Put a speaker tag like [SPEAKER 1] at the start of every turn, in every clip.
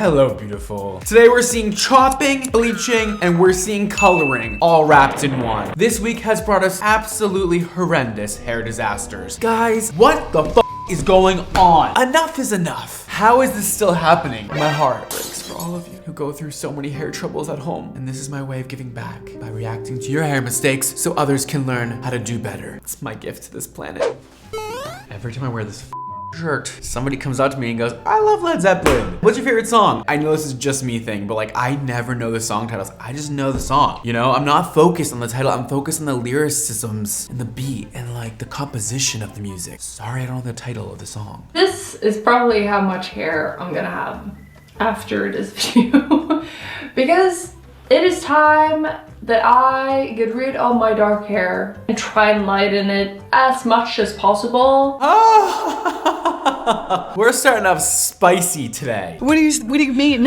[SPEAKER 1] Hello, beautiful. Today we're seeing chopping, bleaching, and we're seeing coloring all wrapped in one. This week has brought us absolutely horrendous hair disasters. Guys, what the f is going on? Enough is enough. How is this still happening? My heart breaks for all of you who go through so many hair troubles at home. And this is my way of giving back by reacting to your hair mistakes so others can learn how to do better. It's my gift to this planet. Every time I wear this shirt, somebody comes up to me and goes, I love Led Zeppelin. What's your favorite song? I know this is just me thing, but like I never know the song titles. I just know the song. You know, I'm not focused on the title. I'm focused on the lyricisms and the beat and like the composition of the music. Sorry, I don't know the title of the song.
[SPEAKER 2] This is probably how much hair I'm gonna have after this video because it is time that I get rid of my dark hair and try and lighten it as much as possible.
[SPEAKER 1] Oh, we're starting off spicy today.
[SPEAKER 3] What do you mean?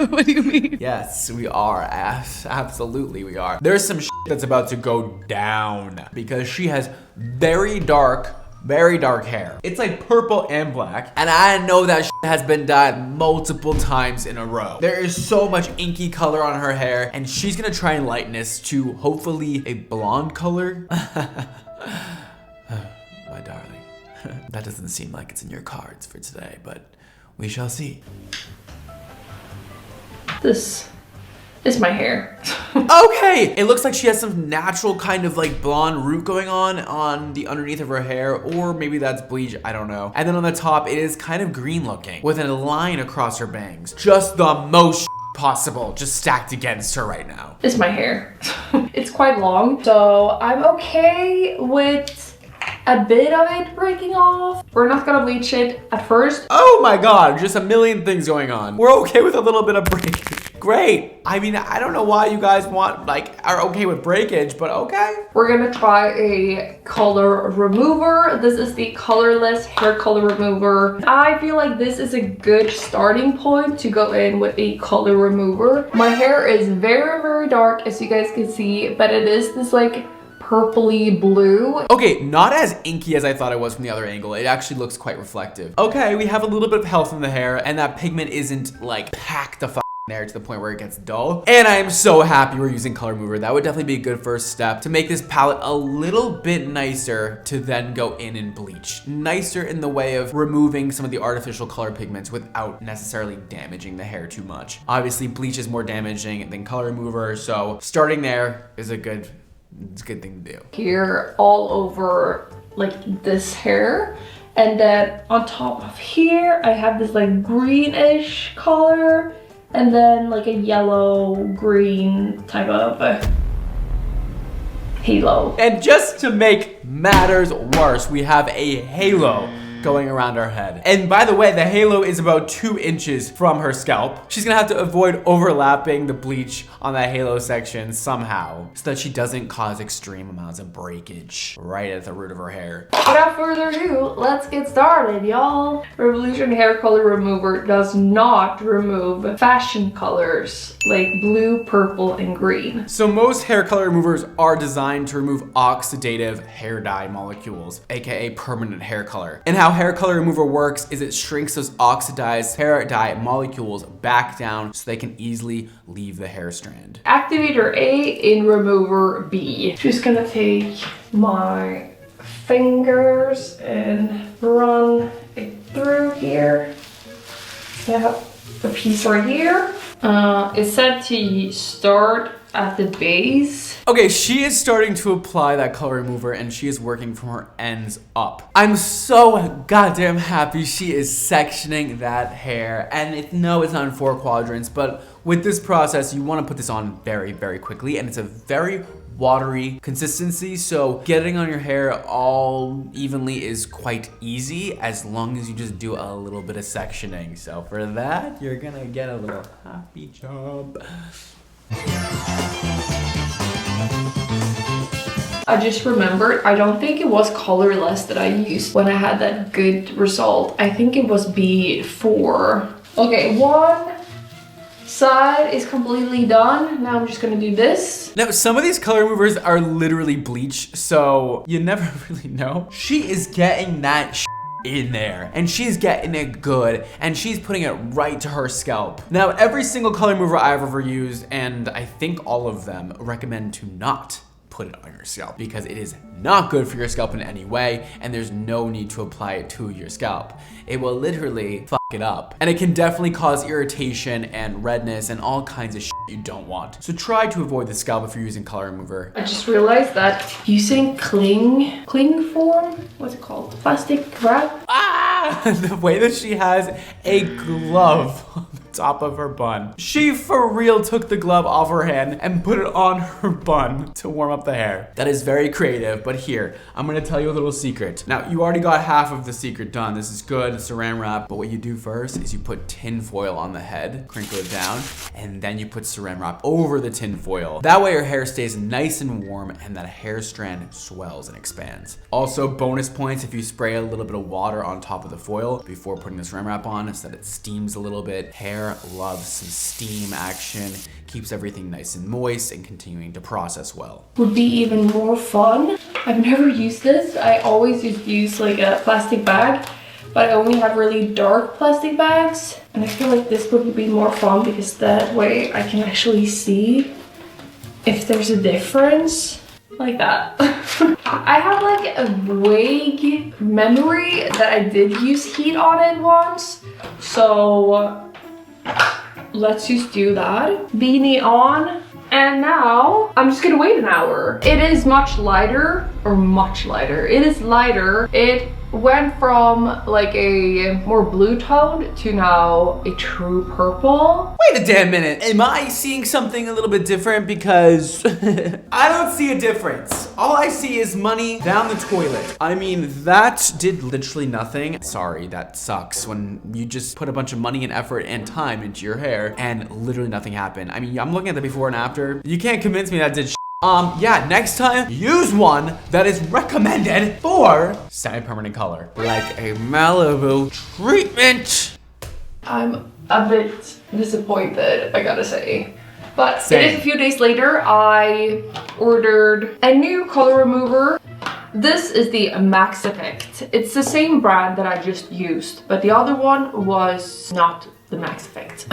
[SPEAKER 3] What do you mean?
[SPEAKER 1] Yes, we are. Absolutely, we are. There's some shit that's about to go down because she has very dark hair. It's like purple and black. And I know that shit has been dyed multiple times in a row. There is so much inky color on her hair and she's gonna try and lighten this to hopefully a blonde color. My darling, that doesn't seem like it's in your cards for today, but we shall see.
[SPEAKER 2] This is my hair.
[SPEAKER 1] Okay, it looks like she has some natural kind of like blonde root going on the underneath of her hair, or maybe that's bleach, I don't know. And then on the top, it is kind of green looking with a line across her bangs. Just the most possible, just stacked against her right now.
[SPEAKER 2] It's my hair. It's quite long, so I'm okay with a bit of it breaking off. We're not gonna bleach it at first.
[SPEAKER 1] Oh my God, just a million things going on. We're okay with a little bit of breakage. Great. I mean, I don't know why you guys are okay with breakage, but okay.
[SPEAKER 2] We're gonna try a color remover. This is the colorless hair color remover. I feel like this is a good starting point to go in with a color remover. My hair is very, very dark, as you guys can see, but it is this like purpley blue. Okay, not as inky as I thought it was from the other angle. It actually looks quite reflective. Okay, we have a little bit of health in the hair and that pigment isn't like packed the there to the point where it gets dull. And I am so happy we're using color remover. That would definitely be a good first step to make this palette a little bit nicer to then go in and bleach. Nicer in the way of removing some of the artificial color pigments without necessarily damaging the hair too much. Obviously, bleach is more damaging than color remover, so starting there is a good thing to do. Here all over like this hair. And then on top of here, I have this like greenish color. And then like a yellow green type of halo.
[SPEAKER 1] And just to make matters worse, we have a halo going around her head. And by the way, the halo is about 2 inches from her scalp. She's gonna have to avoid overlapping the bleach on that halo section somehow so that she doesn't cause extreme amounts of breakage right at the root of her hair.
[SPEAKER 2] Without further ado, let's get started, y'all. Revolution Hair Color Remover does not remove fashion colors like blue, purple, and green.
[SPEAKER 1] So most hair color removers are designed to remove oxidative hair dye molecules, aka permanent hair color. And how hair color remover works is it shrinks those oxidized hair dye molecules back down so they can easily leave the hair strand.
[SPEAKER 2] Activator A in remover B. Just gonna take my fingers and run it through here. I have a piece right here. It's set to start at the base.
[SPEAKER 1] Okay, she is starting to apply that color remover and she is working from her ends up. I'm so goddamn happy she is sectioning that hair. And no, it's not in 4 quadrants, but with this process, you want to put this on very, very quickly. And it's a very watery consistency, so getting on your hair all evenly is quite easy as long as you just do a little bit of sectioning. So for that, you're gonna get a little happy job.
[SPEAKER 2] I just remembered, I don't think it was colorless that I used when I had that good result. I think it was B4. Okay, one side is completely done. Now I'm just gonna do this.
[SPEAKER 1] Now, some of these color removers are literally bleach, so you never really know. She is getting that in there. And she's getting it good, and she's putting it right to her scalp. Now, every single color remover I've ever used, and I think all of them, recommend to not put it on your scalp because it is not good for your scalp in any way, and there's no need to apply it to your scalp. It will literally fuck it up, and it can definitely cause irritation and redness and all kinds of shit you don't want. So try to avoid the scalp if you're using color remover.
[SPEAKER 2] I just realized that using cling form, what's it called? Plastic wrap?
[SPEAKER 1] The way that she has a glove on the top of her bun. She for real took the glove off her hand and put it on her bun to warm up the hair. That is very creative, but here, I'm gonna tell you a little secret. Now, you already got half of the secret done. This is good, it's saran wrap, but what you do first is you put tin foil on the head, crinkle it down, and then you put saran wrap over the tin foil. That way your hair stays nice and warm and that hair strand swells and expands. Also, bonus points if you spray a little bit of water on top of the foil before putting the saran wrap on so that it steams a little bit. Hair loves some steam action, keeps everything nice and moist and continuing to process well.
[SPEAKER 2] Would be even more fun. I've never used this. I always just use like a plastic bag, but I only have really dark plastic bags. And I feel like this would be more fun because that way I can actually see if there's a difference. Like that. I have like a vague memory that I did use heat on it once. So let's just do that. Beanie on. And now I'm just gonna wait an hour. It is much lighter, It is lighter. It went from like a more blue tone to now a true purple.
[SPEAKER 1] Wait a damn minute. Am I seeing something a little bit different? Because I don't see a difference. All I see is money down the toilet. I mean, that did literally nothing. Sorry, that sucks when you just put a bunch of money and effort and time into your hair and literally nothing happened. I mean, I'm looking at the before and after. You can't convince me that did yeah, next time, use one that is recommended for semi-permanent color. Like a Malibu treatment.
[SPEAKER 2] I'm a bit disappointed, I gotta say. But
[SPEAKER 1] Same.
[SPEAKER 2] It is a few days later, I ordered a new color remover. This is the Max Effect. It's the same brand that I just used, but the other one was not the Max Effect.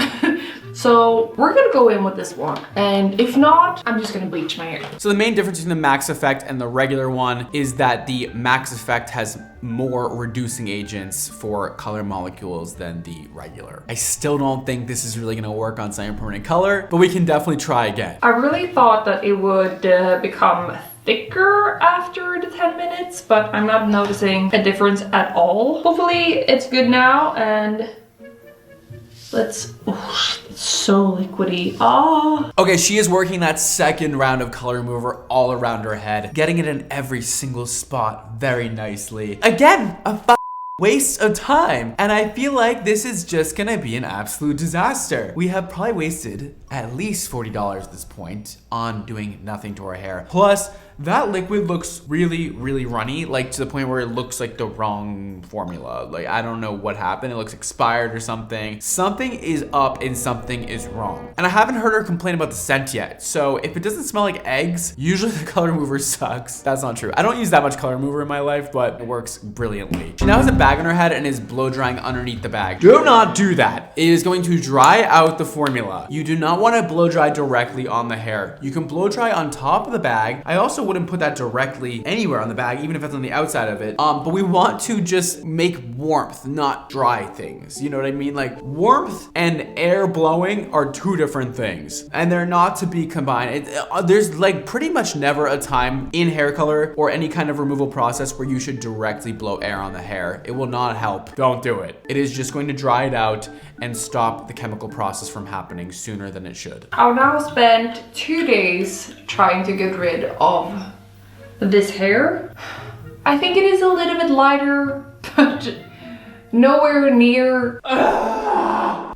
[SPEAKER 2] So we're gonna go in with this one, and if not, I'm just gonna bleach my hair.
[SPEAKER 1] So the main difference between the Max Effect and the regular one is that the Max Effect has more reducing agents for color molecules than the regular. I still don't think this is really gonna work on semi-permanent color, but we can definitely try again.
[SPEAKER 2] I really thought that it would become thicker after the 10 minutes, but I'm not noticing a difference at all. Hopefully it's good now, and let's, oh, it's so liquidy. Ah.
[SPEAKER 1] Okay, she is working that second round of color remover all around her head, getting it in every single spot very nicely. Again, a waste of time. And I feel like this is just gonna be an absolute disaster. We have probably wasted at least $40 at this point on doing nothing to our hair. Plus, that liquid looks really, really runny, like to the point where it looks like the wrong formula. Like, I don't know what happened. It looks expired or something. Something is up and something is wrong. And I haven't heard her complain about the scent yet. So if it doesn't smell like eggs, usually the color remover sucks. That's not true. I don't use that much color remover in my life, but it works brilliantly. She now has a bag on her head and is blow drying underneath the bag. Do not do that. It is going to dry out the formula. You do not want to blow dry directly on the hair. You can blow dry on top of the bag. I also wouldn't put that directly anywhere on the bag, even if it's on the outside of it. But we want to just make warmth, not dry things. You know what I mean? Like, warmth and air blowing are two different things, and they're not to be combined. There's like pretty much never a time in hair color or any kind of removal process where you should directly blow air on the hair. It will not help. Don't do it. It is just going to dry it out and stop the chemical process from happening sooner than it should.
[SPEAKER 2] I've now spent 2 days trying to get rid of this hair. I think it is a little bit lighter, but nowhere near.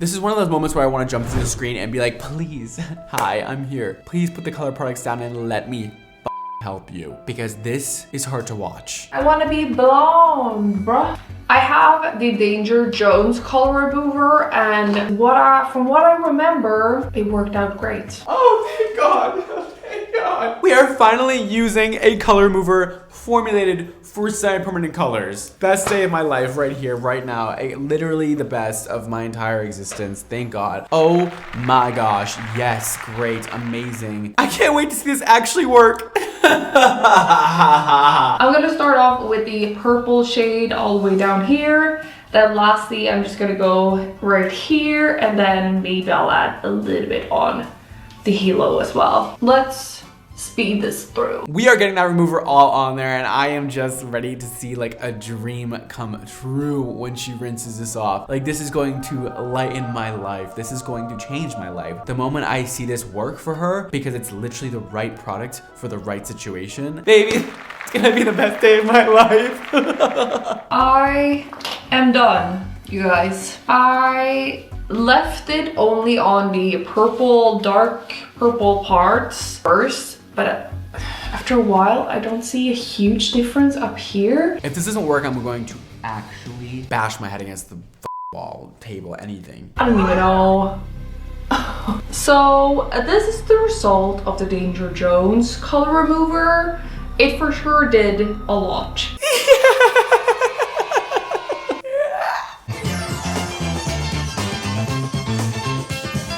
[SPEAKER 1] This is one of those moments where I want to jump through the screen and be like, please, hi, I'm here. Please put the color products down and let me help you, because this is hard to watch.
[SPEAKER 2] I want to be blonde, bruh. I have the Danger Jones color remover, and from what I remember, it worked out great.
[SPEAKER 1] Oh, thank God. Thank God. god. We are finally using a color remover formulated for semi-permanent colors. Best day of my life right here, right now. Literally the best of my entire existence. Thank God. Oh my gosh. Yes, great, amazing. I can't wait to see this actually work.
[SPEAKER 2] I'm gonna start off with the purple shade all the way down here. Then lastly, I'm just gonna go right here, and then maybe I'll add a little bit on the halo as well. Let's speed this through.
[SPEAKER 1] We are getting that remover all on there, and I am just ready to see like a dream come true when she rinses this off. Like, this is going to lighten my life. This is going to change my life. The moment I see this work for her, because it's literally the right product for the right situation, baby, it's gonna be the best day of my life.
[SPEAKER 2] I am done, you guys. I left it only on the purple, dark purple parts first, but after a while, I don't see a huge difference up here.
[SPEAKER 1] If this doesn't work, I'm going to actually bash my head against the wall, table, anything.
[SPEAKER 2] I don't even know. So this is the result of the Danger Jones color remover. It for sure did a lot.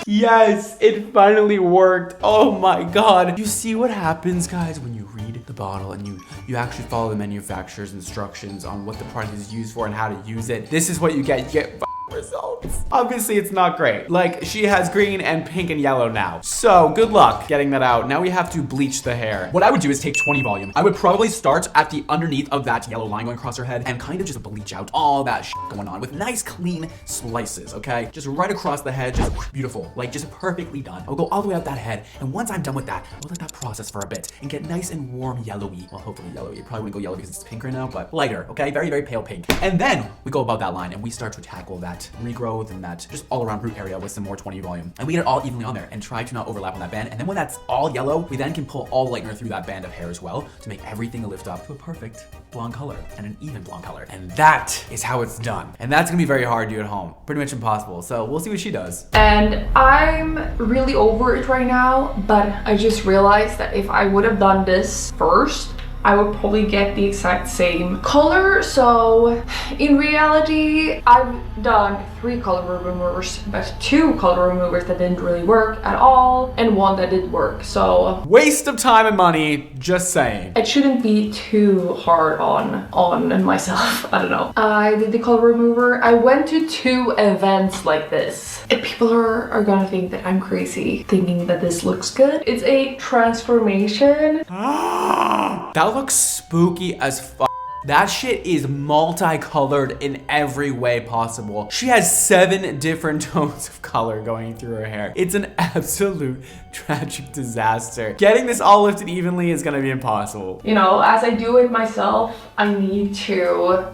[SPEAKER 1] Yes, it finally worked. Oh my God. You see what happens, guys, when you read the bottle and you actually follow the manufacturer's instructions on what the product is used for and how to use it. This is what you get. You get results. Obviously, it's not great. Like, she has green and pink and yellow now. So good luck getting that out. Now we have to bleach the hair. What I would do is take 20 volume. I would probably start at the underneath of that yellow line going across her head and kind of just bleach out all that shit going on with nice clean slices, okay? Just right across the head, just beautiful, like just perfectly done. I'll go all the way up that head, and once I'm done with that, I'll let that process for a bit and get nice and warm yellowy. Well, hopefully yellowy. It probably wouldn't go yellow because it's pink right now, but lighter, okay? Very, very pale pink. And then we go about that line and we start to tackle that regrowth and that just all around root area with some more 20 volume. And we get it all evenly on there and try to not overlap on that band. And then when that's all yellow, we then can pull all lightener through that band of hair as well to make everything lift up to a perfect blonde color and an even blonde color. And that is how it's done. And that's gonna be very hard to do at home. Pretty much impossible. So we'll see what she does.
[SPEAKER 2] And I'm really over it right now, but I just realized that if I would have done this first, I would probably get the exact same color. So in reality, I've done 3 color removers, but 2 color removers that didn't really work at all, and 1 that did work. So
[SPEAKER 1] waste of time and money, just saying.
[SPEAKER 2] It shouldn't be too hard on myself. I don't know. I did the color remover. I went to 2 events like this. And people are gonna think that I'm crazy thinking that this looks good. It's a transformation.
[SPEAKER 1] That looks spooky as fuck. That shit is multicolored in every way possible. She has 7 different tones of color going through her hair. It's an absolute tragic disaster. Getting this all lifted evenly is gonna be impossible.
[SPEAKER 2] You know, as I do it myself, I need to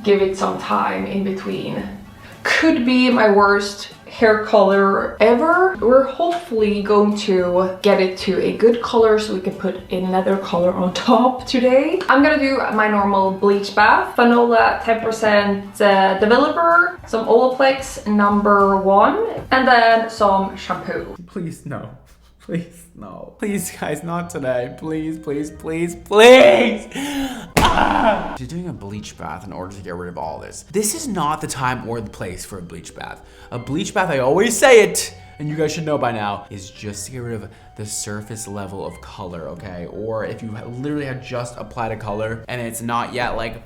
[SPEAKER 2] give it some time in between. Could be my worst hair color ever. We're hopefully going to get it to a good color so we can put another color on top today. I'm gonna do my normal bleach bath. Fanola 10% developer, some Olaplex number 1, and then some shampoo.
[SPEAKER 1] Please, no. Please, no. Please, guys, not today. Please, please, please, please. She's doing a bleach bath in order to get rid of all this. This is not the time or the place for a bleach bath. A bleach bath, I always say it, and you guys should know by now, is just to get rid of the surface level of color, okay? Or if you literally have just applied a color and it's not yet like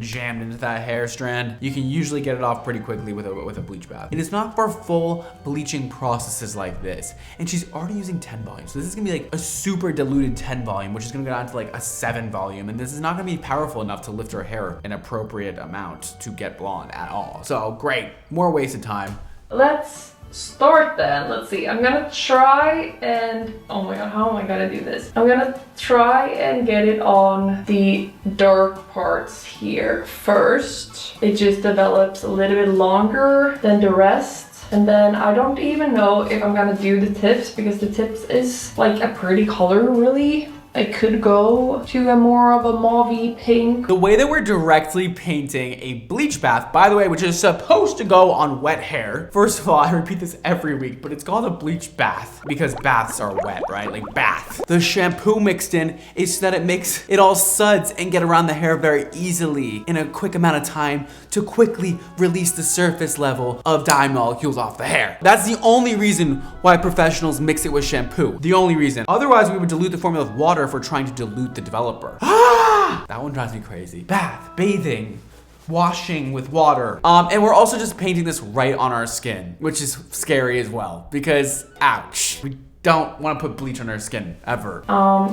[SPEAKER 1] jammed into that hair strand, you can usually get it off pretty quickly with a bleach bath. It is not for full bleaching processes like this. And she's already using 10 volume. So this is gonna be like a super diluted 10 volume, which is gonna go down to like a 7 volume. And this is not gonna be powerful enough to lift her hair an appropriate amount to get blonde at all. So great, more wasted time.
[SPEAKER 2] Let's start then. Let's see. I'm gonna try and, oh my god, how am I gonna do this? I'm gonna try and get it on the dark parts here first. It just develops a little bit longer than the rest. And then I don't even know if I'm gonna do the tips, because the tips is like a pretty color really. I could go to a more of a mauve pink.
[SPEAKER 1] The way that we're directly painting a bleach bath, by the way, which is supposed to go on wet hair. First of all, I repeat this every week, but it's called a bleach bath because baths are wet, right? Like bath. The shampoo mixed in is so that it makes it all suds and get around the hair very easily in a quick amount of time to quickly release the surface level of dye molecules off the hair. That's the only reason why professionals mix it with shampoo. The only reason. Otherwise, we would dilute the formula with water if we're trying to dilute the developer. That one drives me crazy. Bath, bathing, washing with water. And we're also just painting this right on our skin, which is scary as well because ouch. We don't want to put bleach on our skin ever.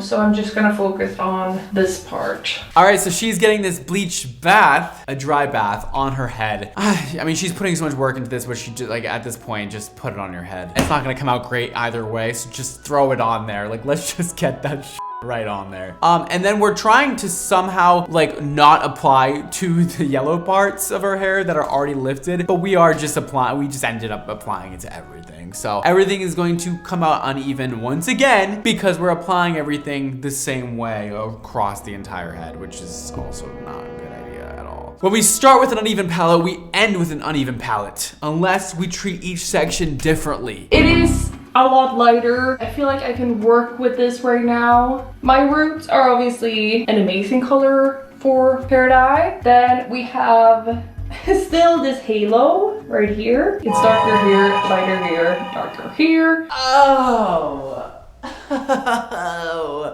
[SPEAKER 2] So I'm just gonna focus on this part.
[SPEAKER 1] All right, so she's getting this bleach bath, a dry bath on her head. I mean, she's putting so much work into this, but she just, like, at this point, just put it on your head. It's not gonna come out great either way, so just throw it on there. Like, let's just get that right on there. And then we're trying to somehow like not apply to the yellow parts of her hair that are already lifted, but we are just applying, we just ended up applying it to everything. So everything is going to come out uneven once again because we're applying everything the same way across the entire head, which is also not a good idea at all. When we start with an uneven palette, we end with an uneven palette, unless we treat each section differently.
[SPEAKER 2] It is a lot lighter. I feel like I can work with this right now. My roots are obviously an amazing color for hair dye. Then we have still this halo right here. It's darker here, lighter here, darker here.
[SPEAKER 1] Oh,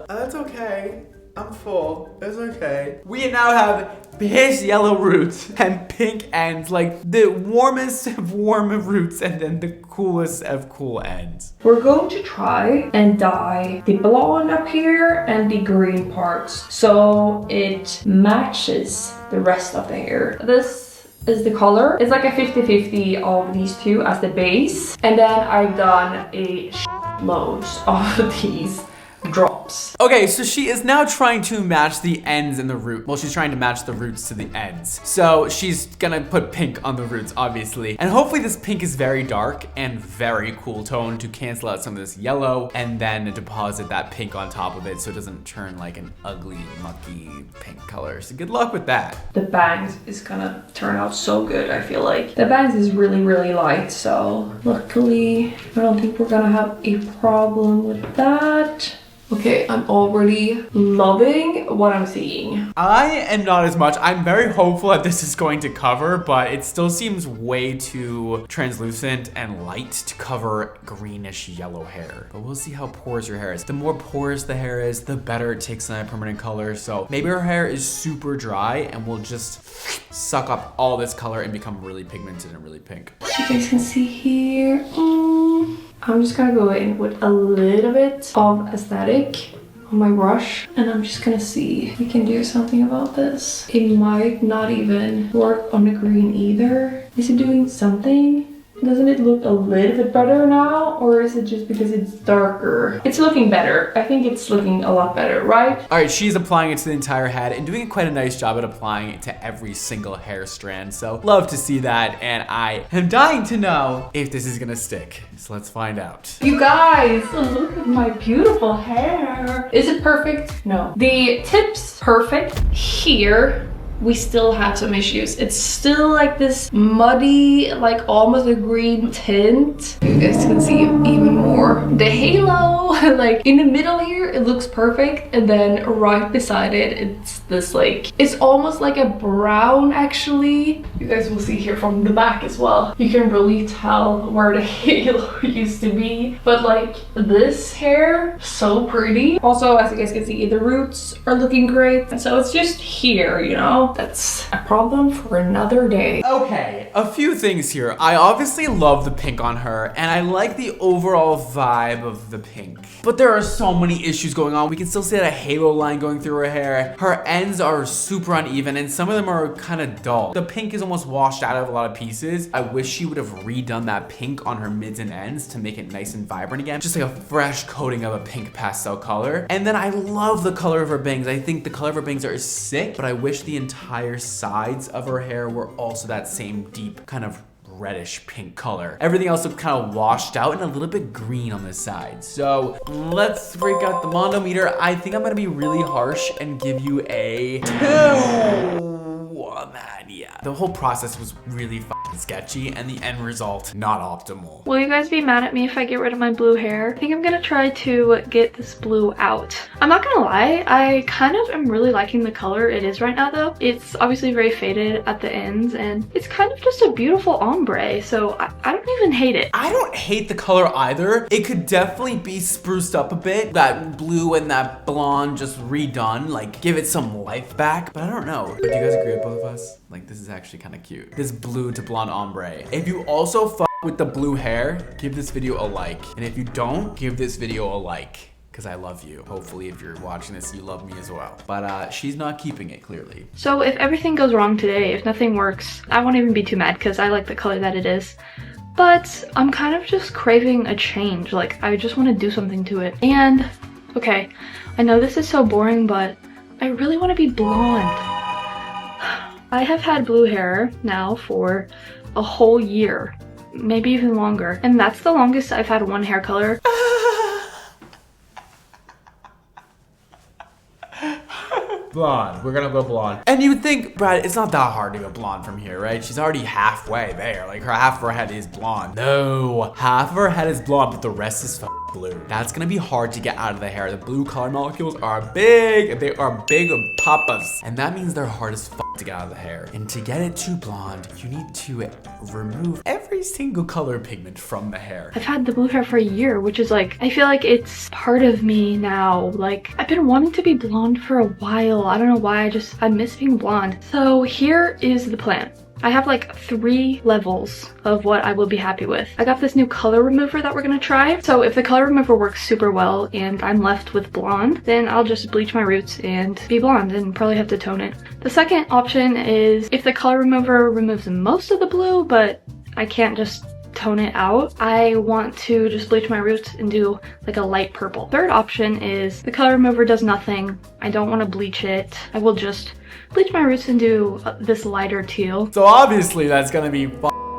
[SPEAKER 1] that's okay. I'm full. It's okay. We now have piss yellow roots and pink ends, like the warmest of warm roots and then the coolest of cool ends.
[SPEAKER 2] We're going to try and dye the blonde up here and the green parts so it matches the rest of the hair. This is the color. It's like a 50-50 of these two as the base. And then I've done a loads of these drops.
[SPEAKER 1] Okay, so she is now trying to match the ends and the root. Well, she's trying to match the roots to the ends. So she's gonna put pink on the roots, obviously. And hopefully this pink is very dark and very cool tone to cancel out some of this yellow and then deposit that pink on top of it so it doesn't turn like an ugly, mucky pink color. So good luck with that.
[SPEAKER 2] The bangs is gonna turn out so good, I feel like. The bangs is really, really light, so luckily I don't think we're gonna have a problem with that. Okay, I'm already loving what I'm seeing.
[SPEAKER 1] I am not as much. I'm very hopeful that this is going to cover, but it still seems way too translucent and light to cover greenish yellow hair. But we'll see how porous your hair is. The more porous the hair is, the better it takes on a permanent color. So maybe her hair is super dry and we'll just suck up all this color and become really pigmented and really pink.
[SPEAKER 2] As you guys can see here, I'm just gonna go in with a little bit of aesthetic on my brush and I'm just gonna see if we can do something about this. It might not even work on the green either. Is it doing something? Doesn't it look a little bit better now, or is it just because it's darker? It's looking better. I think it's looking a lot better, right?
[SPEAKER 1] All right, she's applying it to the entire head and doing quite a nice job at applying it to every single hair strand. So love to see that, and I am dying to know if this is gonna stick. So let's find out.
[SPEAKER 2] You guys, look at my beautiful hair. Is it perfect? No. The tips, perfect. Here, we still have some issues. It's still like this muddy, like almost a green tint. You guys can see even more. The halo, like in the middle here, it looks perfect. And then right beside it, it's this like, it's almost like a brown actually. You guys will see here from the back as well. You can really tell where the halo used to be. But like this hair, so pretty. Also, as you guys can see, the roots are looking great. And so it's just here, you know? That's a problem for another day.
[SPEAKER 1] Okay, a few things here. I obviously love the pink on her, and I like the overall vibe of the pink. But there are so many issues going on. We can still see that halo line going through her hair. Her ends are super uneven, and some of them are kind of dull. The pink is almost washed out of a lot of pieces. I wish she would have redone that pink on her mids and ends to make it nice and vibrant again. Just like a fresh coating of a pink pastel color. And then I love the color of her bangs. I think the color of her bangs are sick, but I wish the entire sides of her hair were also that same deep kind of reddish pink color. Everything else looked kind of washed out and a little bit green on the side. So let's break out the Mondo meter. I think I'm gonna be really harsh and give you a 2 on that. Yeah, the whole process was really sketchy and the end result not optimal.
[SPEAKER 2] Will you guys be mad at me if I get rid of my blue hair? I think I'm gonna try to get this blue out. I'm not gonna lie, I kind of am really liking the color it is right now though. It's obviously very faded at the ends and it's kind of just a beautiful ombre, so I don't even hate it.
[SPEAKER 1] I don't hate the color either. It could definitely be spruced up a bit. That blue and that blonde just redone, like give it some life back, but I don't know. But do you guys agree with both of us? Like this is actually kind of cute. This blue to blonde ombre. If you also fuck with the blue hair, give this video a like. And if you don't, give this video a like. Because I love you. Hopefully if you're watching this, you love me as well. But she's not keeping it, clearly.
[SPEAKER 2] So if everything goes wrong today, if nothing works, I won't even be too mad because I like the color that it is. But I'm kind of just craving a change. Like I just want to do something to it. And okay, I know this is so boring, but I really want to be blonde. I have had blue hair now for a whole year, maybe even longer. And that's the longest I've had one hair color.
[SPEAKER 1] Blonde. We're gonna go blonde. And you would think, Brad, it's not that hard to go blonde from here, right? She's already halfway there. Like her half of her head is blonde. No, half of her head is blonde, but the rest is blue. That's gonna be hard to get out of the hair. The blue color molecules are big. They are big papas. And that means they're hard as to get out of the hair. And to get it to blonde, you need to remove every single color pigment from the hair.
[SPEAKER 2] I've had the blue hair for a year, which is like, I feel like it's part of me now. Like I've been wanting to be blonde for a while. I don't know why, I miss being blonde. So here is the plan. I have like 3 levels of what I will be happy with. I got this new color remover that we're gonna try. So if the color remover works super well and I'm left with blonde, then I'll just bleach my roots and be blonde and probably have to tone it. The second option is if the color remover removes most of the blue, but I can't just tone it out, I want to just bleach my roots and do like a light purple. Third option is the color remover does nothing. I don't want to bleach it. I will just bleach my roots and do this lighter teal.
[SPEAKER 1] So obviously that's gonna be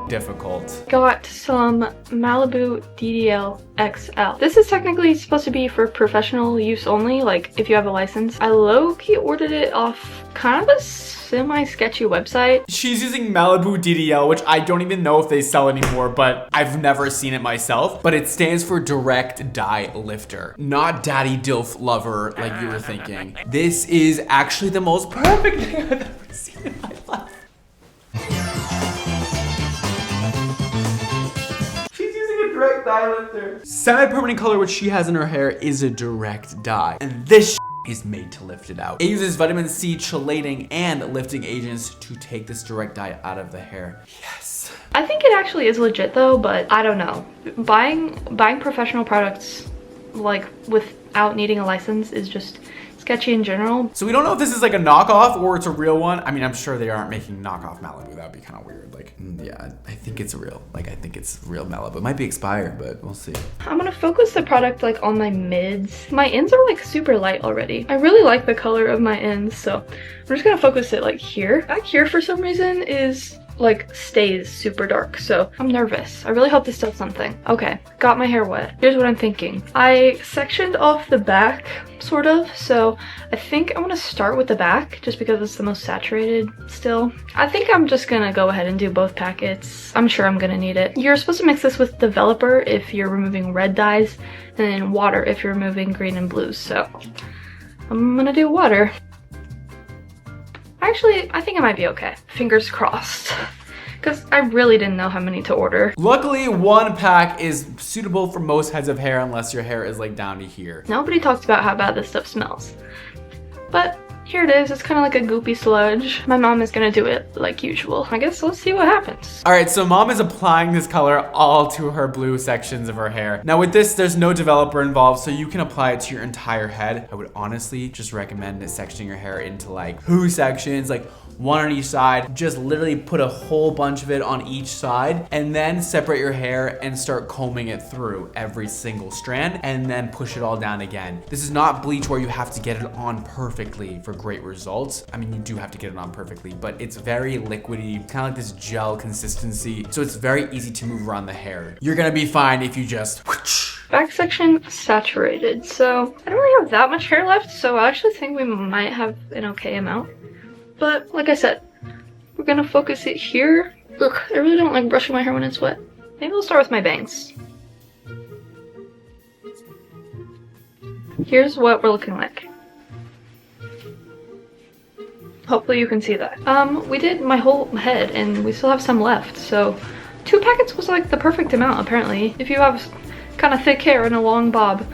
[SPEAKER 1] difficult.
[SPEAKER 2] Got some Malibu DDL XL. This is technically supposed to be for professional use only, like if you have a license. I low-key ordered it off kind of a semi-sketchy website.
[SPEAKER 1] She's using Malibu DDL, which I don't even know if they sell anymore, but I've never seen it myself. But it stands for Direct Dye Lifter, not Daddy Dilf Lover like you were thinking. This is actually the most perfect thing I've ever seen in my life. Direct dye lifter. Semi-permanent color which she has in her hair is a direct dye. And this is made to lift it out. It uses vitamin C chelating and lifting agents to take this direct dye out of the hair. Yes.
[SPEAKER 2] I think it actually is legit though, but I don't know. Buying professional products like without needing a license is just sketchy in general.
[SPEAKER 1] So we don't know if this is like a knockoff or it's a real one. I mean, I'm sure they aren't making knockoff Malibu. That would be kind of weird. Like, yeah, I think it's real. Like, I think it's real Malibu. It might be expired, but we'll see.
[SPEAKER 2] I'm gonna focus the product like on my mids. My ends are like super light already. I really like the color of my ends, so I'm just gonna focus it like here. Back here for some reason is like stays super dark, so I'm nervous. I really hope this does something. Okay, got my hair wet. Here's what I'm thinking. I sectioned off the back, sort of, so I think I'm gonna start with the back just because it's the most saturated still. I think I'm just gonna go ahead and do both packets. I'm sure I'm gonna need it. You're supposed to mix this with developer if you're removing red dyes, and then water if you're removing green and blues, so I'm gonna do water. Actually, I think I might be okay. Fingers crossed. Because I really didn't know how many to order.
[SPEAKER 1] Luckily, one pack is suitable for most heads of hair unless your hair is like down to here.
[SPEAKER 2] Nobody talks about how bad this stuff smells. But here it is. It's kind of like a goopy sludge. My mom is gonna do it like usual. I guess let's see what happens.
[SPEAKER 1] All right, so mom is applying this color all to her blue sections of her hair. Now with this, there's no developer involved, so you can apply it to your entire head. I would honestly just recommend sectioning your hair into like 2 sections, like 1 on each side. Just literally put a whole bunch of it on each side and then separate your hair and start combing it through every single strand and then push it all down again. This is not bleach where you have to get it on perfectly for great result. I mean, you do have to get it on perfectly, but it's very liquidy, kind of like this gel consistency. So it's very easy to move around the hair. You're gonna be fine if you just whoosh.
[SPEAKER 2] Back section saturated, so I don't really have that much hair left, so I actually think we might have an okay amount. But like I said, we're gonna focus it here. Ugh, I really don't like brushing my hair when it's wet. Maybe we'll start with my bangs. Here's what we're looking like. Hopefully you can see that. We did my whole head and we still have some left, so 2 packets was like the perfect amount apparently. If you have kind of thick hair and a long bob,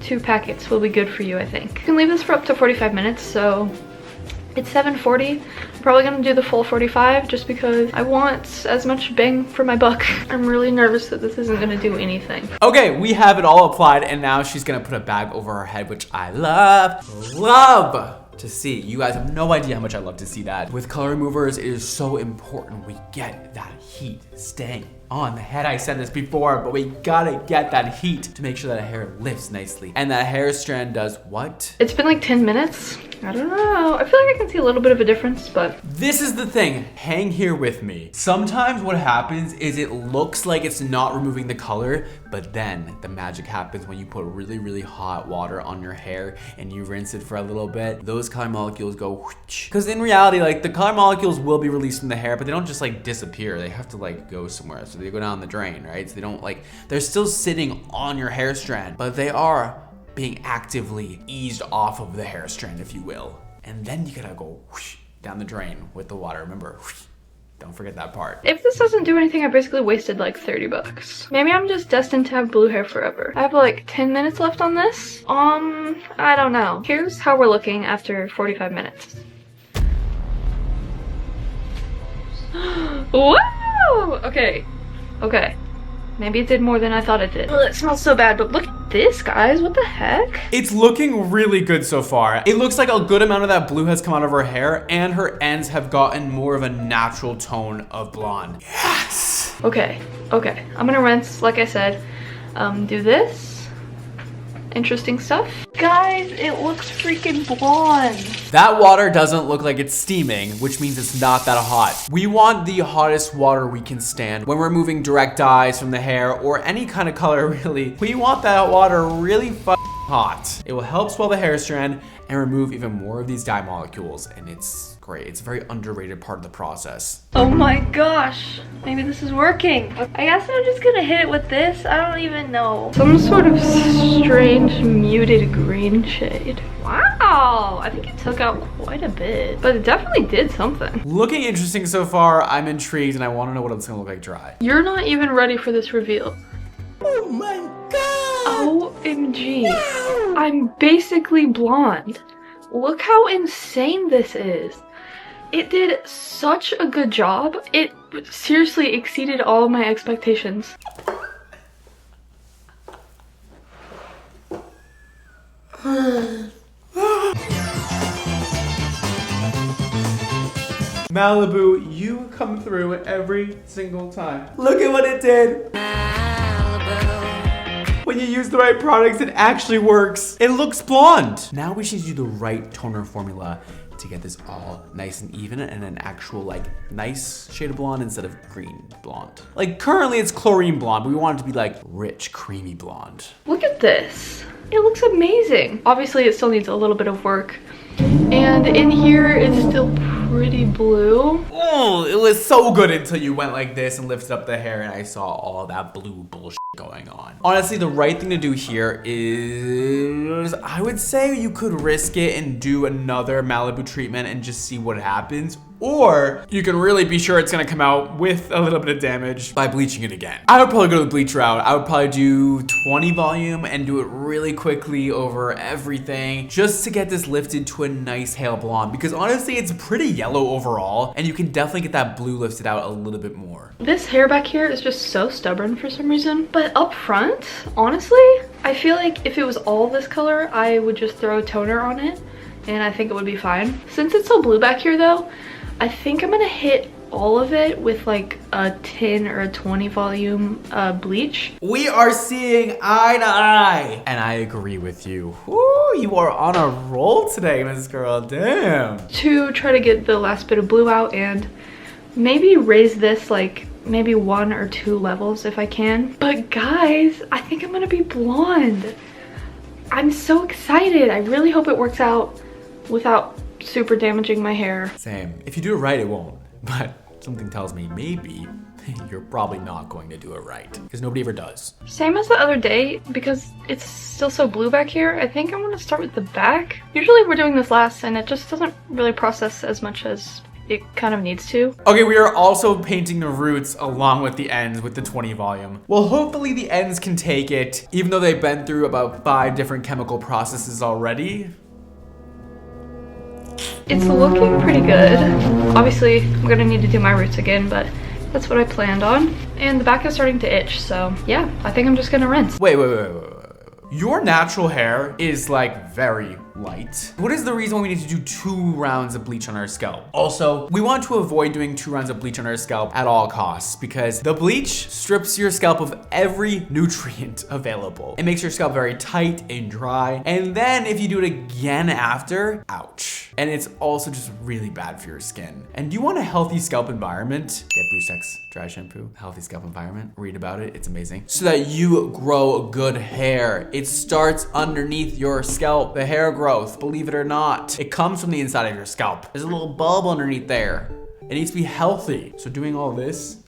[SPEAKER 2] 2 packets will be good for you, I think. You can leave this for up to 45 minutes, so it's 7:40. I'm probably gonna do the full 45 just because I want as much bang for my buck. I'm really nervous that this isn't gonna do anything.
[SPEAKER 1] Okay, we have it all applied and now she's gonna put a bag over her head, which I love to see. You guys have no idea how much I love to see that. With color removers, it is so important we get that heat staying on the head. I said this before, but we gotta get that heat to make sure that hair lifts nicely. And that hair strand does what?
[SPEAKER 2] It's been like 10 minutes. I don't know. I feel like I can see a little bit of a difference, but...
[SPEAKER 1] This is the thing. Hang here with me. Sometimes what happens is it looks like it's not removing the color, but then the magic happens when you put really, really hot water on your hair and you rinse it for a little bit. Those color molecules go whoosh. Because in reality, like the color molecules will be released from the hair, but they don't just like disappear. They have to like go somewhere. So they go down the drain, right? So they don't like, they're still sitting on your hair strand, but they are being actively eased off of the hair strand, if you will. And then you gotta go whoosh, down the drain with the water. Remember, whoosh, don't forget that part.
[SPEAKER 2] If this doesn't do anything, I basically wasted like 30 bucks. Maybe I'm just destined to have blue hair forever. I have like 10 minutes left on this. I don't know. Here's how we're looking after 45 minutes. Whoa! Okay. Maybe it did more than I thought it did. Ugh, it smells so bad, but look at this, guys. What the heck?
[SPEAKER 1] It's looking really good so far. It looks like a good amount of that blue has come out of her hair and her ends have gotten more of a natural tone of blonde. Yes!
[SPEAKER 2] Okay. I'm gonna rinse, like I said. Do this. Interesting stuff. Guys, it looks freaking blonde.
[SPEAKER 1] That water doesn't look like it's steaming, which means it's not that hot. We want the hottest water we can stand when we're removing direct dyes from the hair or any kind of color really. We want that water really hot. It will help swell the hair strand and remove even more of these dye molecules, and it's great. It's a very underrated part of the process.
[SPEAKER 2] Oh my gosh, maybe this is working. I guess I'm just gonna hit it with this. I don't even know. Some sort of strange muted green shade. Wow, I think it took out quite a bit, but it definitely did something.
[SPEAKER 1] Looking interesting so far. I'm intrigued and I want to know what it's gonna look like dry.
[SPEAKER 2] You're not even ready for this reveal.
[SPEAKER 4] Oh my god!
[SPEAKER 2] OMG. No! I'm basically blonde. Look how insane this is. It did such a good job. It seriously exceeded all my expectations.
[SPEAKER 1] Malibu, you come through every single time. Look at what it did. When you use the right products, it actually works. It looks blonde. Now we should do the right toner formula to get this all nice and even and an actual like nice shade of blonde instead of green blonde. Like currently it's chlorine blonde, but we want it to be like rich, creamy blonde.
[SPEAKER 2] Look at this. It looks amazing. Obviously it still needs a little bit of work. And in here it's still pretty blue.
[SPEAKER 1] Oh, it was so good until you went like this and lifted up the hair and I saw all that blue bullshit going on. Honestly, the right thing to do here is, I would say you could risk it and do another Malibu treatment and just see what happens. Or you can really be sure it's gonna come out with a little bit of damage by bleaching it again. I would probably go the bleach route. I would probably do 20 volume and do it really quickly over everything just to get this lifted to a nice pale blonde, because honestly it's pretty yellow overall and you can definitely get that blue lifted out a little bit more.
[SPEAKER 2] This hair back here is just so stubborn for some reason, but up front, honestly, I feel like if it was all this color, I would just throw toner on it and I think it would be fine. Since it's so blue back here though, I think I'm gonna hit all of it with like a 10 or a 20 volume bleach.
[SPEAKER 1] We are seeing eye to eye. And I agree with you. Woo, you are on a roll today, Miss Girl. Damn.
[SPEAKER 2] To try to get the last bit of blue out and maybe raise this like maybe 1 or 2 levels if I can. But guys, I think I'm gonna be blonde. I'm so excited. I really hope it works out without super damaging my hair.
[SPEAKER 1] Same. If you do it right, it won't. But something tells me maybe you're probably not going to do it right, because nobody ever does.
[SPEAKER 2] Same as the other day, because it's still so blue back here, I think I'm gonna start with the back. Usually we're doing this last and it just doesn't really process as much as it kind of needs to.
[SPEAKER 1] Okay, we are also painting the roots along with the ends with the 20 volume. Well, hopefully the ends can take it, even though they've been through about 5 different chemical processes already.
[SPEAKER 2] It's looking pretty good. Obviously, I'm gonna need to do my roots again, but that's what I planned on. And the back is starting to itch, so yeah, I think I'm just gonna rinse.
[SPEAKER 1] Wait. Your natural hair is like very light. What is the reason why we need to do 2 rounds of bleach on our scalp? Also, we want to avoid doing 2 rounds of bleach on our scalp at all costs, because the bleach strips your scalp of every nutrient available. It makes your scalp very tight and dry. And then if you do it again after, ouch. And it's also just really bad for your skin. And do you want a healthy scalp environment? Get Bleach X dry shampoo, healthy scalp environment. Read about it, it's amazing. So that you grow good hair. It starts underneath your scalp. The hair growth, believe it or not, it comes from the inside of your scalp. There's a little bulb underneath there. It needs to be healthy. So doing all this,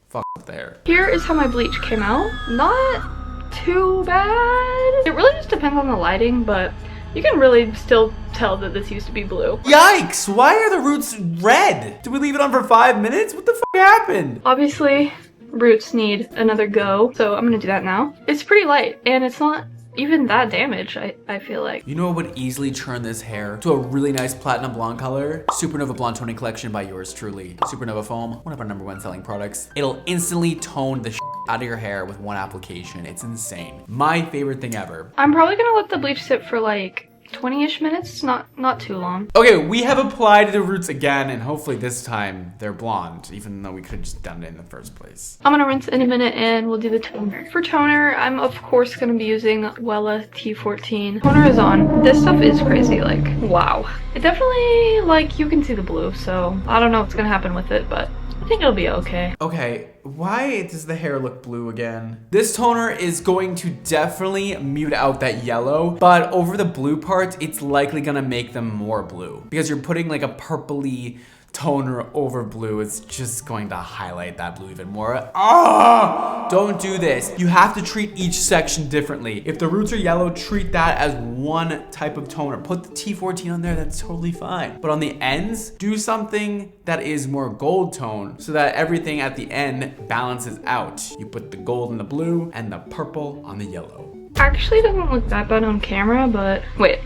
[SPEAKER 1] fuck up the hair.
[SPEAKER 2] Here is how my bleach came out. Not too bad. It really just depends on the lighting, but you can really still tell that this used to be blue.
[SPEAKER 1] Yikes, why are the roots red? Did we leave it on for 5 minutes? What the fuck happened?
[SPEAKER 2] Obviously, roots need another go, so I'm gonna do that now. It's pretty light, and it's not even that damaged, I feel like.
[SPEAKER 1] You know what would easily turn this hair to a really nice platinum blonde color? Supernova Blonde Toning Collection by yours truly. Supernova Foam, one of our #1 selling products. It'll instantly tone the out of your hair with one application. It's insane. My favorite thing ever.
[SPEAKER 2] I'm probably gonna let the bleach sit for like 20-ish minutes, not too long.
[SPEAKER 1] Okay, we have applied the roots again, and hopefully this time they're blonde, even though we could have just done it in the first place.
[SPEAKER 2] I'm gonna rinse in a minute and we'll do the toner. For toner, I'm of course gonna be using Wella T14. Toner is on. This stuff is crazy, like, wow. It definitely, like, you can see the blue, so I don't know what's gonna happen with it, but I think it'll be okay.
[SPEAKER 1] Okay, why does the hair look blue again? This toner is going to definitely mute out that yellow, but over the blue parts, it's likely gonna make them more blue because you're putting like a purpley toner over blue. It's just going to highlight that blue even more. Ah! Don't do this. You have to treat each section differently. If the roots are yellow, treat that as one type of toner. Put the T14 on there, that's totally fine. But on the ends, do something that is more gold tone so that everything at the end balances out. You put the gold in the blue and the purple on the yellow.
[SPEAKER 2] Actually, it doesn't look that bad on camera, but wait,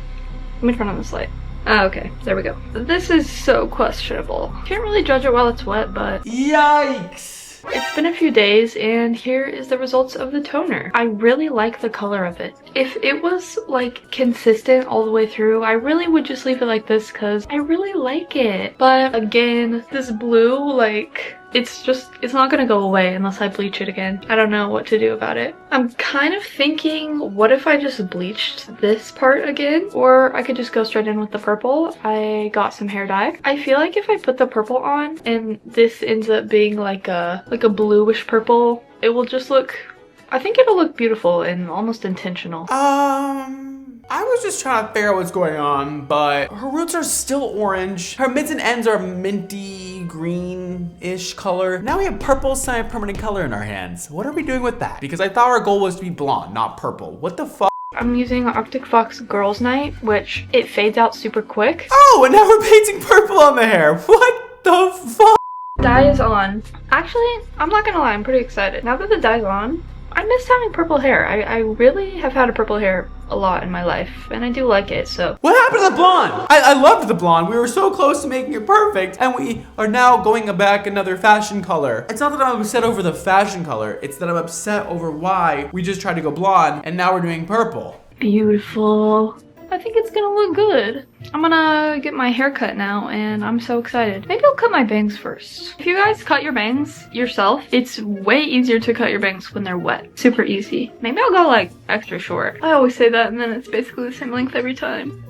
[SPEAKER 2] let me turn on this light. Ah, okay, there we go. This is so questionable. Can't really judge it while it's wet, but
[SPEAKER 1] yikes!
[SPEAKER 2] It's been a few days and here is the results of the toner. I really like the color of it. If it was like consistent all the way through, I really would just leave it like this because I really like it. But again, this blue, like, it's not gonna go away unless I bleach it again. I don't know what to do about it. I'm kind of thinking, what if I just bleached this part again? Or I could just go straight in with the purple. I got some hair dye. I feel like if I put the purple on and this ends up being like a bluish purple, it will just look, I think it'll look beautiful and almost intentional.
[SPEAKER 1] I was just trying to figure out what's going on, but her roots are still orange. Her mids and ends are minty green-ish color. Now we have purple semi-permanent color in our hands. What are we doing with that? Because I thought our goal was to be blonde, not purple. What the fuck?
[SPEAKER 2] I'm using Arctic Fox Girls Night, which it fades out super quick.
[SPEAKER 1] Oh, and now we're painting purple on the hair. What the fuck?
[SPEAKER 2] Dye is on. Actually, I'm not gonna lie, I'm pretty excited. Now that the dye's on, I miss having purple hair. I really have had a purple hair a lot in my life, and I do like it, so.
[SPEAKER 1] What happened to the blonde? I loved the blonde. We were so close to making it perfect, and we are now going back another fashion color. It's not that I'm upset over the fashion color, it's that I'm upset over why we just tried to go blonde, and now we're doing purple.
[SPEAKER 2] Beautiful. I think it's gonna look good. I'm gonna get my hair cut now and I'm so excited. Maybe I'll cut my bangs first. If you guys cut your bangs yourself, it's way easier to cut your bangs when they're wet. Super easy. Maybe I'll go like extra short. I always say that and then it's basically the same length every time.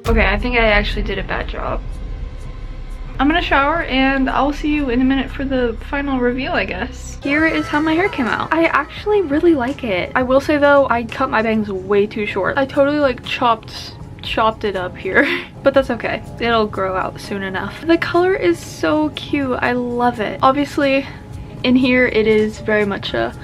[SPEAKER 2] Okay, I think I actually did a bad job. I'm gonna shower and I'll see you in a minute for the final reveal, I guess. Here is how my hair came out. I actually really like it. I will say though, I cut my bangs way too short. I totally like chopped it up here, but that's okay. It'll grow out soon enough. The color is so cute. I love it. Obviously, in here it is very much a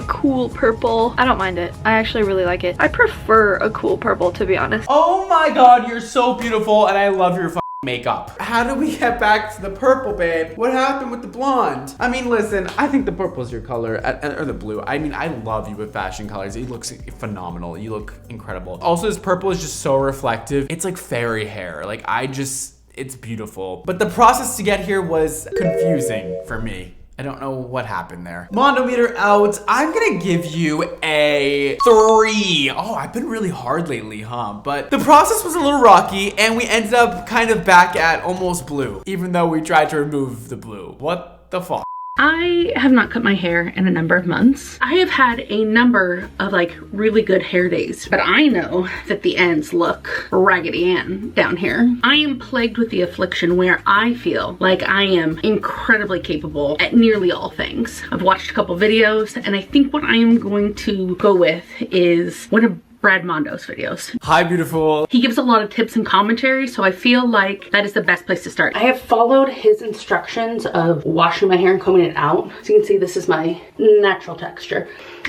[SPEAKER 2] cool purple. I don't mind it. I actually really like it. I prefer a cool purple, to be honest.
[SPEAKER 1] Oh my god, you're so beautiful and I love your makeup. How do we get back to the purple, babe? What happened with the blonde? I mean, listen, I think the purple is your color, or the blue. I mean, I love you with fashion colors. You look phenomenal. You look incredible. Also, this purple is just so reflective. It's like fairy hair. Like, it's beautiful. But the process to get here was confusing for me. I don't know what happened there. Mondo meter out. I'm gonna give you a 3. Oh, I've been really hard lately, huh? But the process was a little rocky and we ended up kind of back at almost blue, even though we tried to remove the blue. What the fuck?
[SPEAKER 3] I have not cut my hair in a number of months. I have had a number of like really good hair days, but I know that the ends look Raggedy Ann down here. I am plagued with the affliction where I feel like I am incredibly capable at nearly all things. I've watched a couple videos and I think what I am going to go with is one of Brad Mondo's videos.
[SPEAKER 1] Hi, beautiful.
[SPEAKER 3] He gives a lot of tips and commentary, so I feel like that is the best place to start. I have followed his instructions of washing my hair and combing it out. So you can see this is my natural texture.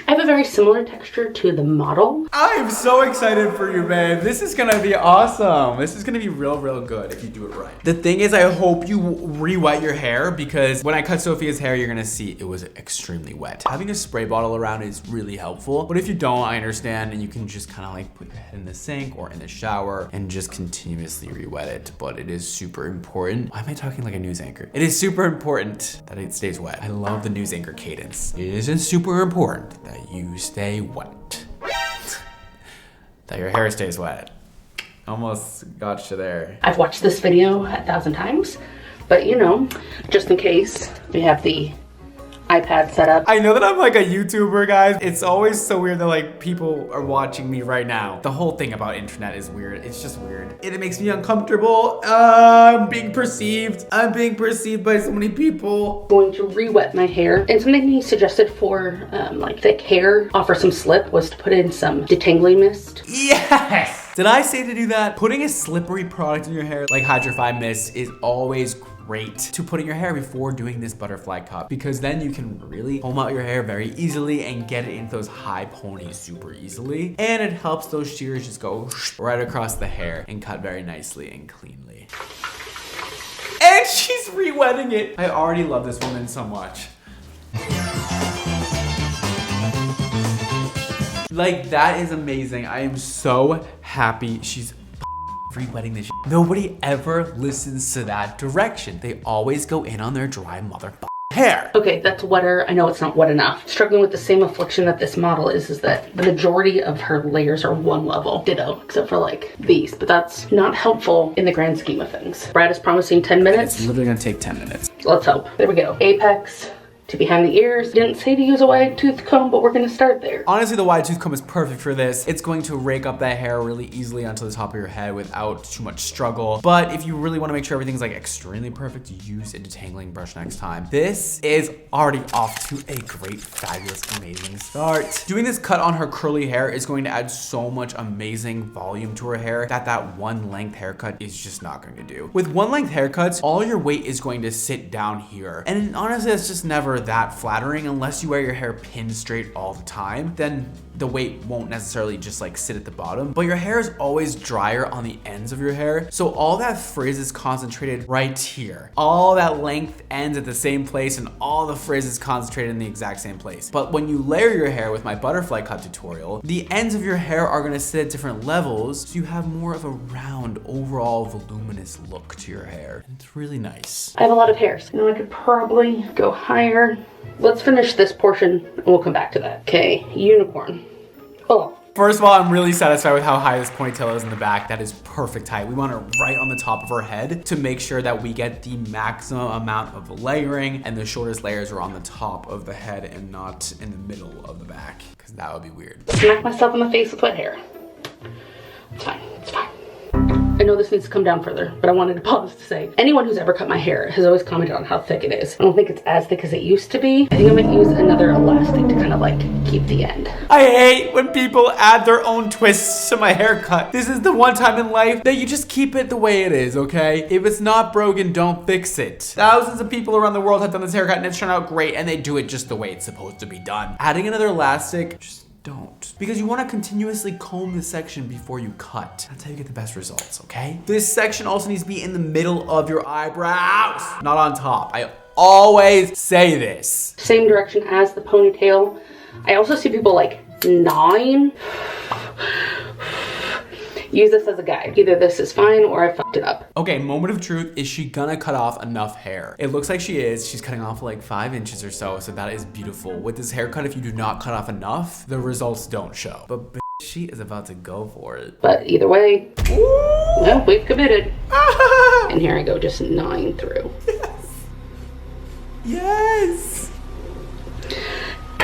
[SPEAKER 3] I have a very similar texture to the model.
[SPEAKER 1] I am so excited for you, babe. This is gonna be awesome. This is gonna be real good if you do it right. The thing is, I hope you re-wet your hair because when I cut Sophia's hair, you're gonna see it was extremely wet. Having a spray bottle around is really helpful, but if you don't, I understand, and you can just kind of like put your head in the sink or in the shower and just continuously re-wet it, but it is super important. Why am I talking like a news anchor? It is super important that it stays wet. I love the news anchor cadence. It isn't super important that you stay wet. That your hair stays wet. Almost got you there.
[SPEAKER 3] I've watched this video 1,000 times, but you know, just in case, we have the iPad set up.
[SPEAKER 1] I know that I'm like a YouTuber, guys. It's always so weird that like people are watching me right now. The whole thing about internet is weird. It's just weird. It makes me uncomfortable. I'm being perceived. I'm being perceived by so many people.
[SPEAKER 3] Going to re-wet my hair, and something he suggested for like thick hair, offer some slip, was to put in some detangling mist.
[SPEAKER 1] Yes! Did I say to do that? Putting a slippery product in your hair like Hydrify Mist is always great to put in your hair before doing this butterfly cut, because then you can really comb out your hair very easily and get it into those high ponies super easily. And it helps those shears just go right across the hair and cut very nicely and cleanly. And she's re-wetting it. I already love this woman so much. Like, that is amazing. I am so happy she's re-wetting this shit. Nobody ever listens to that direction. They always go in on their dry motherfucking hair.
[SPEAKER 3] Okay, that's wetter. I know it's not wet enough. Struggling with the same affliction that this model is that the majority of her layers are one level. Ditto, except for like these, but that's not helpful in the grand scheme of things. Brad is promising 10 minutes.
[SPEAKER 1] It's literally gonna take 10 minutes.
[SPEAKER 3] Let's hope. There we go. Apex to behind the ears. Didn't say to use a wide tooth comb, but we're gonna start there.
[SPEAKER 1] Honestly, the wide tooth comb is perfect for this. It's going to rake up that hair really easily onto the top of your head without too much struggle. But if you really want to make sure everything's like extremely perfect, use a detangling brush next time. This is already off to a great, fabulous, amazing start. Doing this cut on her curly hair is going to add so much amazing volume to her hair that one length haircut is just not going to do. With one length haircuts, all your weight is going to sit down here. And honestly, it's just never that flattering unless you wear your hair pinned straight all the time. Then the weight won't necessarily just like sit at the bottom, but your hair is always drier on the ends of your hair. So all that frizz is concentrated right here. All that length ends at the same place and all the frizz is concentrated in the exact same place. But when you layer your hair with my butterfly cut tutorial, the ends of your hair are gonna sit at different levels, so you have more of a round, overall voluminous look to your hair. And it's really nice.
[SPEAKER 3] I have a lot of hairs. You know, I could probably go higher. Let's finish this portion and we'll come back to that. Okay, unicorn. Oh,
[SPEAKER 1] First of all, I'm really satisfied with how high this ponytail is in the back. That is perfect height. We want it right on the top of her head to make sure that we get the maximum amount of layering, and the shortest layers are on the top of the head and not in the middle of the back, because that would be weird.
[SPEAKER 3] Smack myself in the face with wet hair. It's fine, it's fine. I know this needs to come down further, but I wanted to pause to say, anyone who's ever cut my hair has always commented on how thick it is. I don't think it's as thick as it used to be. I think I might use another elastic to kind of like keep the end.
[SPEAKER 1] I hate when people add their own twists to my haircut. This is the one time in life that you just keep it the way it is, okay? If it's not broken, don't fix it. Thousands of people around the world have done this haircut and it's turned out great, and they do it just the way it's supposed to be done. Adding another elastic, just don't. Because you want to continuously comb this section before you cut. That's how you get the best results, okay? This section also needs to be in the middle of your eyebrows, not on top. I always say this.
[SPEAKER 3] Same direction as the ponytail. I also see people like gnawing. Use this as a guide. Either this is fine or I fucked it up.
[SPEAKER 1] Okay, moment of truth. Is she gonna cut off enough hair? It looks like she is. She's cutting off like 5 inches or so that is beautiful. With this haircut, if you do not cut off enough, the results don't show. But she is about to go for it.
[SPEAKER 3] But either way, well, we've committed. And here I go, just gnawing through.
[SPEAKER 1] Yes!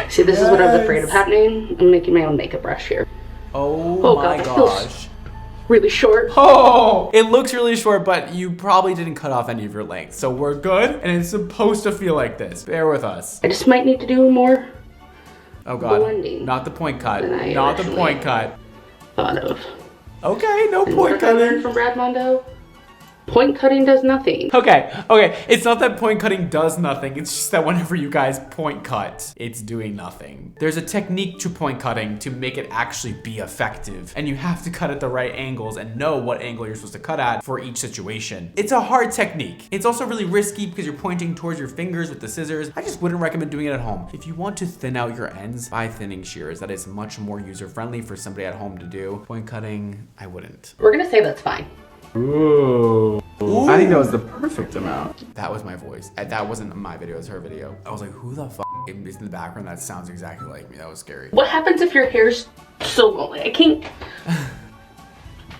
[SPEAKER 3] See, this is what I was afraid of happening. I'm making my own makeup brush here.
[SPEAKER 1] Oh my
[SPEAKER 3] God,
[SPEAKER 1] gosh.
[SPEAKER 3] Really short.
[SPEAKER 1] Oh, it looks really short, but you probably didn't cut off any of your length. So we're good, and it's supposed to feel like this. Bear with us.
[SPEAKER 3] I just might need to do more
[SPEAKER 1] Oh God,
[SPEAKER 3] blending
[SPEAKER 1] not the point cut.
[SPEAKER 3] than I
[SPEAKER 1] Not the
[SPEAKER 3] originally
[SPEAKER 1] point cut.
[SPEAKER 3] thought of.
[SPEAKER 1] Okay, no
[SPEAKER 3] And
[SPEAKER 1] point
[SPEAKER 3] what did I learn
[SPEAKER 1] cutting.
[SPEAKER 3] from Brad Mondo? Point cutting does nothing.
[SPEAKER 1] Okay, it's not that point cutting does nothing, it's just that whenever you guys point cut, it's doing nothing. There's a technique to point cutting to make it actually be effective, and you have to cut at the right angles and know what angle you're supposed to cut at for each situation. It's a hard technique. It's also really risky because you're pointing towards your fingers with the scissors. I just wouldn't recommend doing it at home. If you want to thin out your ends, buy thinning shears. That is much more user-friendly for somebody at home to do. Point cutting, I wouldn't.
[SPEAKER 3] We're gonna say that's fine.
[SPEAKER 5] Ooh. I think that was the perfect amount.
[SPEAKER 1] That was my voice. That wasn't my video, it was her video. I was like, who the fuck is in the background that sounds exactly like me? That was scary.
[SPEAKER 3] What happens if your hair's so long? I can't.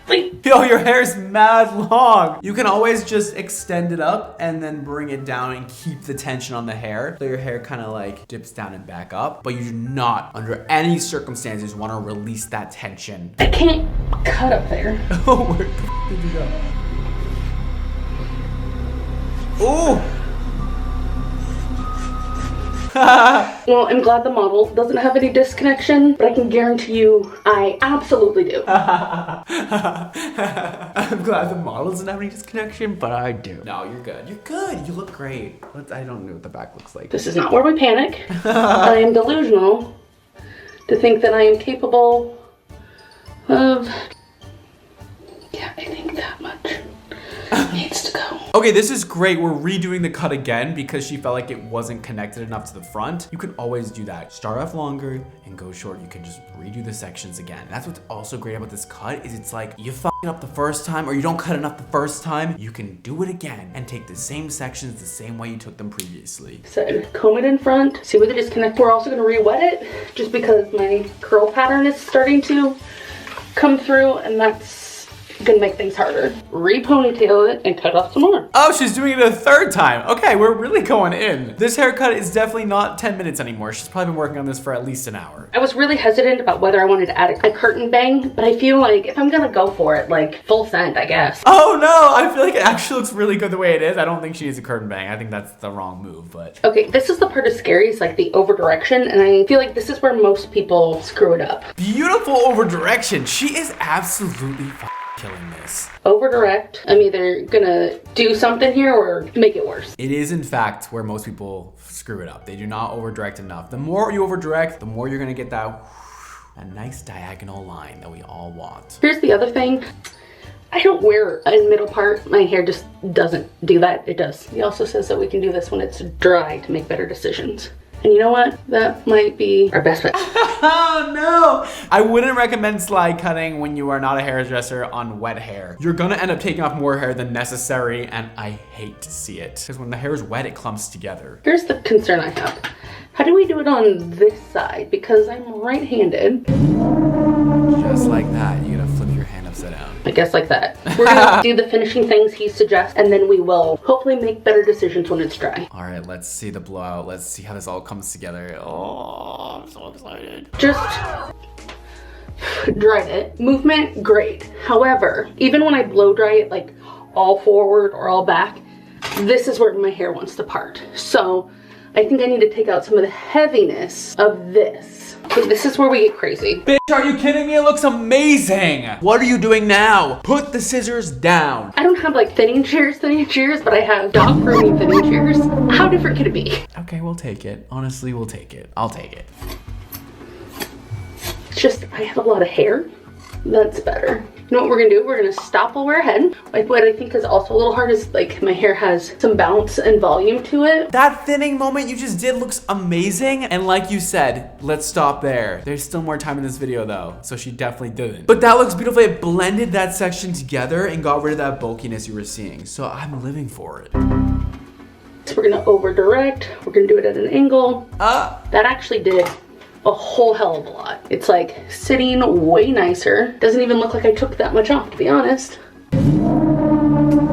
[SPEAKER 3] Like,
[SPEAKER 1] Yo, your hair's mad long. You can always just extend it up and then bring it down and keep the tension on the hair. So your hair kind of like dips down and back up, but you do not, under any circumstances, want to release that tension.
[SPEAKER 3] I can't cut up there.
[SPEAKER 1] Oh, where the f did you go? Ooh.
[SPEAKER 3] Well, I'm glad the model doesn't have any disconnection, but I can guarantee you I absolutely do.
[SPEAKER 1] I'm glad the model doesn't have any disconnection, but I do. No, you're good. You're good. You look great. I don't know what the back looks like.
[SPEAKER 3] This is not where we panic. I am delusional to think that I am capable of... Yeah, I think that much needs to go.
[SPEAKER 1] Okay, this is great. We're redoing the cut again because she felt like it wasn't connected enough to the front. You can always do that. Start off longer and go short. You can just redo the sections again. That's what's also great about this cut is it's like you fuck it up the first time or you don't cut enough the first time. You can do it again and take the same sections the same way you took them previously.
[SPEAKER 3] So comb it in front, see where the disconnect. We're also gonna re-wet it just because my curl pattern is starting to come through and that's gonna make things harder. Re-ponytail it and cut off some more.
[SPEAKER 1] Oh, she's doing it a third time. Okay, we're really going in. This haircut is definitely not 10 minutes anymore. She's probably been working on this for at least an hour.
[SPEAKER 3] I was really hesitant about whether I wanted to add a curtain bang, but I feel like if I'm gonna go for it, like full send, I guess.
[SPEAKER 1] Oh no, I feel like it actually looks really good the way it is. I don't think she needs a curtain bang. I think that's the wrong move, but.
[SPEAKER 3] Okay, this is the part that's scary, is like the over direction, and I feel like this is where most people screw it up.
[SPEAKER 1] Beautiful over direction. She is absolutely killing this.
[SPEAKER 3] Over direct. I'm either gonna do something here or make it worse.
[SPEAKER 1] It is in fact where most people screw it up. They do not over direct enough. The more you over direct, the more you're gonna get that a nice diagonal line that we all want.
[SPEAKER 3] Here's the other thing. I don't wear a middle part. My hair just doesn't do that. It does. He also says that we can do this when it's dry to make better decisions. And you know what? That might be our best bet.
[SPEAKER 1] Oh no! I wouldn't recommend slide cutting when you are not a hairdresser on wet hair. You're gonna end up taking off more hair than necessary, and I hate to see it. Because when the hair is wet, it clumps together.
[SPEAKER 3] Here's the concern I have. How do we do it on this side? Because I'm right-handed.
[SPEAKER 1] Just like that, you gotta flip your hand upside down.
[SPEAKER 3] I guess like that. We're gonna do the finishing things he suggests, and then we will hopefully make better decisions when it's dry.
[SPEAKER 1] All right, let's see the blowout. Let's see how this all comes together. Oh, I'm so excited.
[SPEAKER 3] Just dried it. Movement, great. However, even when I blow dry it like all forward or all back, this is where my hair wants to part. So I think I need to take out some of the heaviness of this. Because this is where we get crazy.
[SPEAKER 1] Bitch, are you kidding me? It looks amazing. What are you doing now? Put the scissors down.
[SPEAKER 3] I don't have like thinning shears, but I have dog grooming thinning shears. How different could it be?
[SPEAKER 1] Okay, we'll take it. Honestly, we'll take it. I'll take it.
[SPEAKER 3] It's just, I have a lot of hair. That's better. You know what we're gonna do? We're gonna stop while we're ahead. Like what I think is also a little hard is like my hair has some bounce and volume to it.
[SPEAKER 1] That thinning moment you just did looks amazing. And like you said, let's stop there. There's still more time in this video though, so she definitely didn't. But that looks beautiful. It blended that section together and got rid of that bulkiness you were seeing. So I'm living for it.
[SPEAKER 3] So we're gonna over direct. We're gonna do it at an angle. That actually did a whole hell of a lot. It's like sitting way nicer. Doesn't even look like I took that much off, to be honest.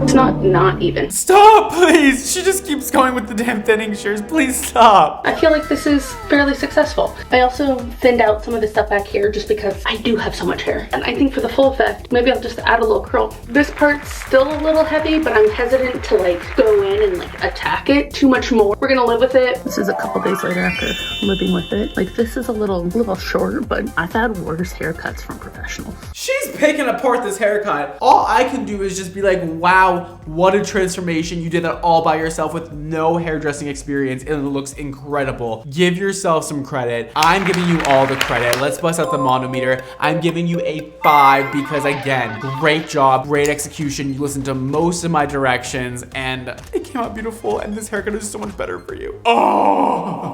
[SPEAKER 3] It's not even.
[SPEAKER 1] Stop, please. She just keeps going with the damn thinning shears. Please stop.
[SPEAKER 3] I feel like this is fairly successful. I also thinned out some of the stuff back here just because I do have so much hair. And I think for the full effect, maybe I'll just add a little curl. This part's still a little heavy, but I'm hesitant to like go in and like attack it too much more. We're gonna live with it. This is a couple days later after living with it. Like this is a little short, but I've had worse haircuts from professionals.
[SPEAKER 1] She's picking apart this haircut. All I can do is just be like, wow, what a transformation. You did that all by yourself with no hairdressing experience and it looks incredible. Give yourself some credit. I'm giving you all the credit. Let's bust out the Mondo meter. I'm giving you a 5 because again, great job, great execution. You listened to most of my directions and it came out beautiful and this haircut is so much better for you. Oh!